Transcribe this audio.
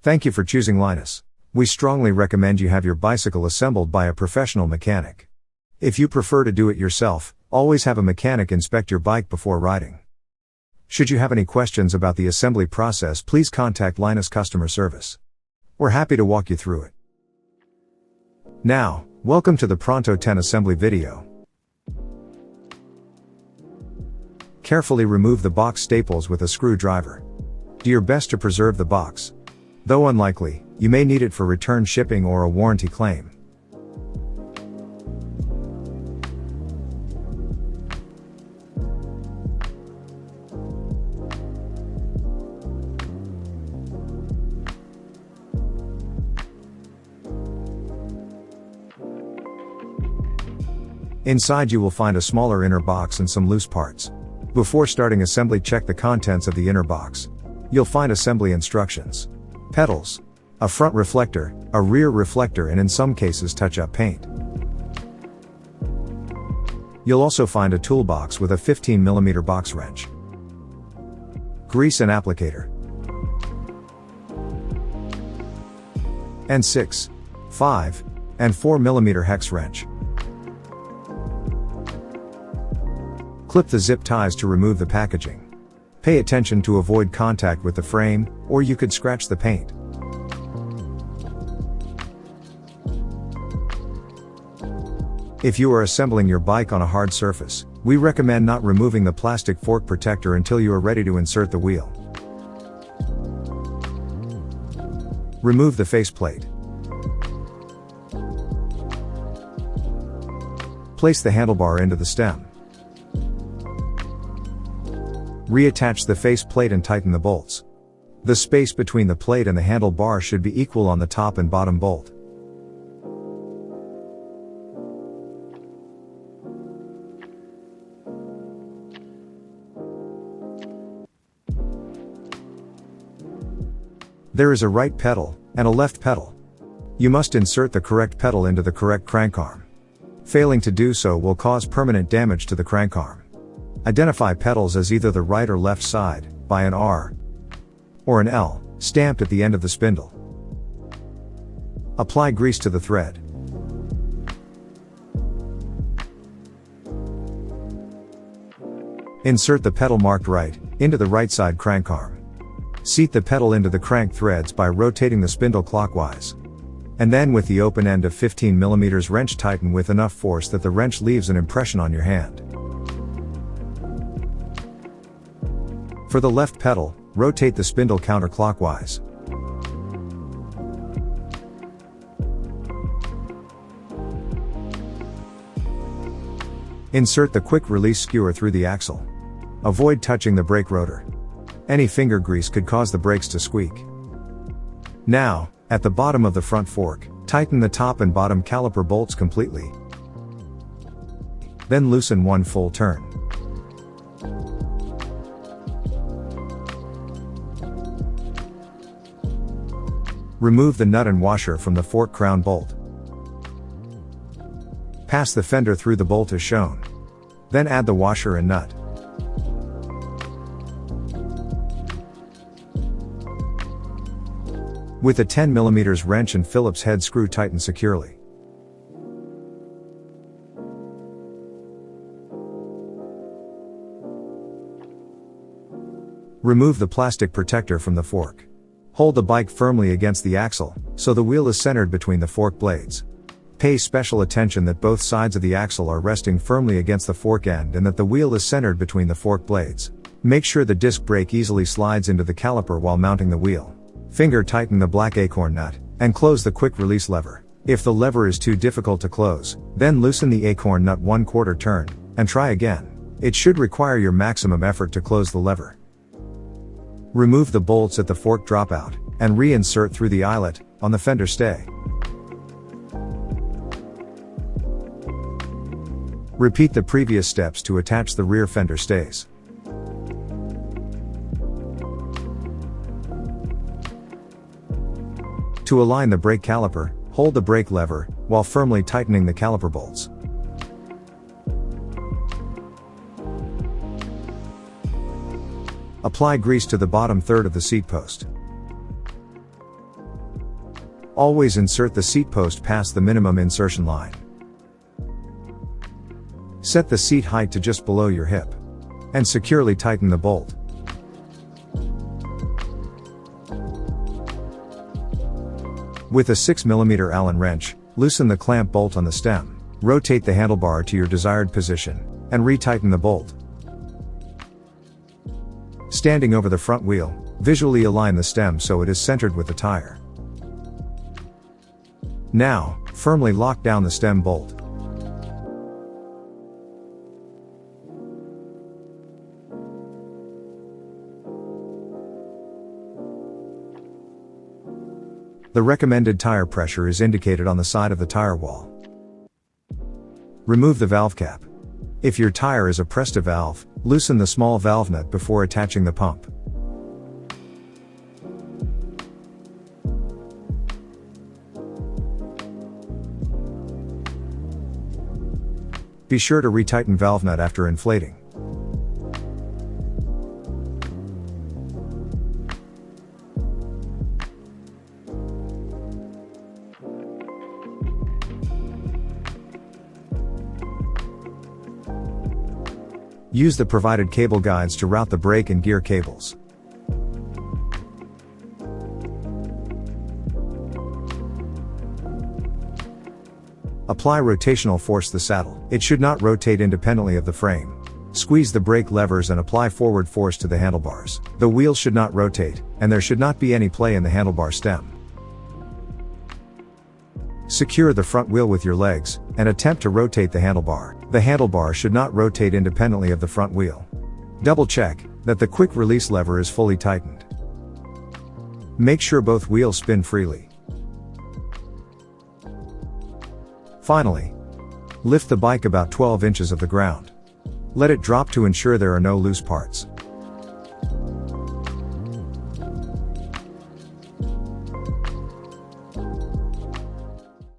Thank you for choosing Linus. We strongly recommend you have your bicycle assembled by a professional mechanic. If you prefer to do it yourself, always have a mechanic inspect your bike before riding. Should you have any questions about the assembly process, please contact Linus Customer Service. We're happy to walk you through it. Now, welcome to the Pronto 10 assembly video. Carefully remove the box staples with a screwdriver. Do your best to preserve the box. Though unlikely, you may need it for return shipping or a warranty claim. Inside you will find a smaller inner box and some loose parts. Before starting assembly, check the contents of the inner box. You'll find assembly instructions, pedals, a front reflector, a rear reflector, and in some cases touch-up paint. You'll also find a toolbox with a 15mm box wrench, grease and applicator, and 6, 5, and 4mm hex wrench. Clip the zip ties to remove the packaging. Pay attention to avoid contact with the frame, or you could scratch the paint. If you are assembling your bike on a hard surface, we recommend not removing the plastic fork protector until you are ready to insert the wheel. Remove the faceplate. Place the handlebar into the stem. Reattach the faceplate and tighten the bolts. The space between the plate and the handlebar should be equal on the top and bottom bolt. There is a right pedal and a left pedal. You must insert the correct pedal into the correct crank arm. Failing to do so will cause permanent damage to the crank arm. Identify pedals as either the right or left side, by an R or an L, stamped at the end of the spindle. Apply grease to the thread. Insert the pedal marked right, into the right side crank arm. Seat the pedal into the crank threads by rotating the spindle clockwise. And then with the open end of 15mm wrench, tighten with enough force that the wrench leaves an impression on your hand. For the left pedal, rotate the spindle counterclockwise. Insert the quick release skewer through the axle. Avoid touching the brake rotor. Any finger grease could cause the brakes to squeak. Now, at the bottom of the front fork, tighten the top and bottom caliper bolts completely. Then loosen one full turn. Remove the nut and washer from the fork crown bolt. Pass the fender through the bolt as shown. Then add the washer and nut. With a 10mm wrench and Phillips head screw, tighten securely. Remove the plastic protector from the fork. Hold the bike firmly against the axle, so the wheel is centered between the fork blades. Pay special attention that both sides of the axle are resting firmly against the fork end and that the wheel is centered between the fork blades. Make sure the disc brake easily slides into the caliper while mounting the wheel. Finger tighten the black acorn nut, and close the quick release lever. If the lever is too difficult to close, then loosen the acorn nut 1/4 turn, and try again. It should require your maximum effort to close the lever. Remove the bolts at the fork dropout, and reinsert through the eyelet, on the fender stay. Repeat the previous steps to attach the rear fender stays. To align the brake caliper, hold the brake lever, while firmly tightening the caliper bolts. Apply grease to the bottom third of the seat post. Always insert the seat post past the minimum insertion line. Set the seat height to just below your hip. And securely tighten the bolt. With a 6mm Allen wrench, loosen the clamp bolt on the stem, rotate the handlebar to your desired position, and retighten the bolt. Standing over the front wheel, visually align the stem so it is centered with the tire. Now, firmly lock down the stem bolt. The recommended tire pressure is indicated on the side of the tire wall. Remove the valve cap. If your tire is a Presta valve, loosen the small valve nut before attaching the pump. Be sure to retighten valve nut after inflating. Use the provided cable guides to route the brake and gear cables. Apply rotational force to the saddle. It should not rotate independently of the frame. Squeeze the brake levers and apply forward force to the handlebars. The wheel should not rotate, and there should not be any play in the handlebar stem. Secure the front wheel with your legs, and attempt to rotate the handlebar. The handlebar should not rotate independently of the front wheel. Double check that the quick release lever is fully tightened. Make sure both wheels spin freely. Finally, lift the bike about 12 inches of the ground. Let it drop to ensure there are no loose parts.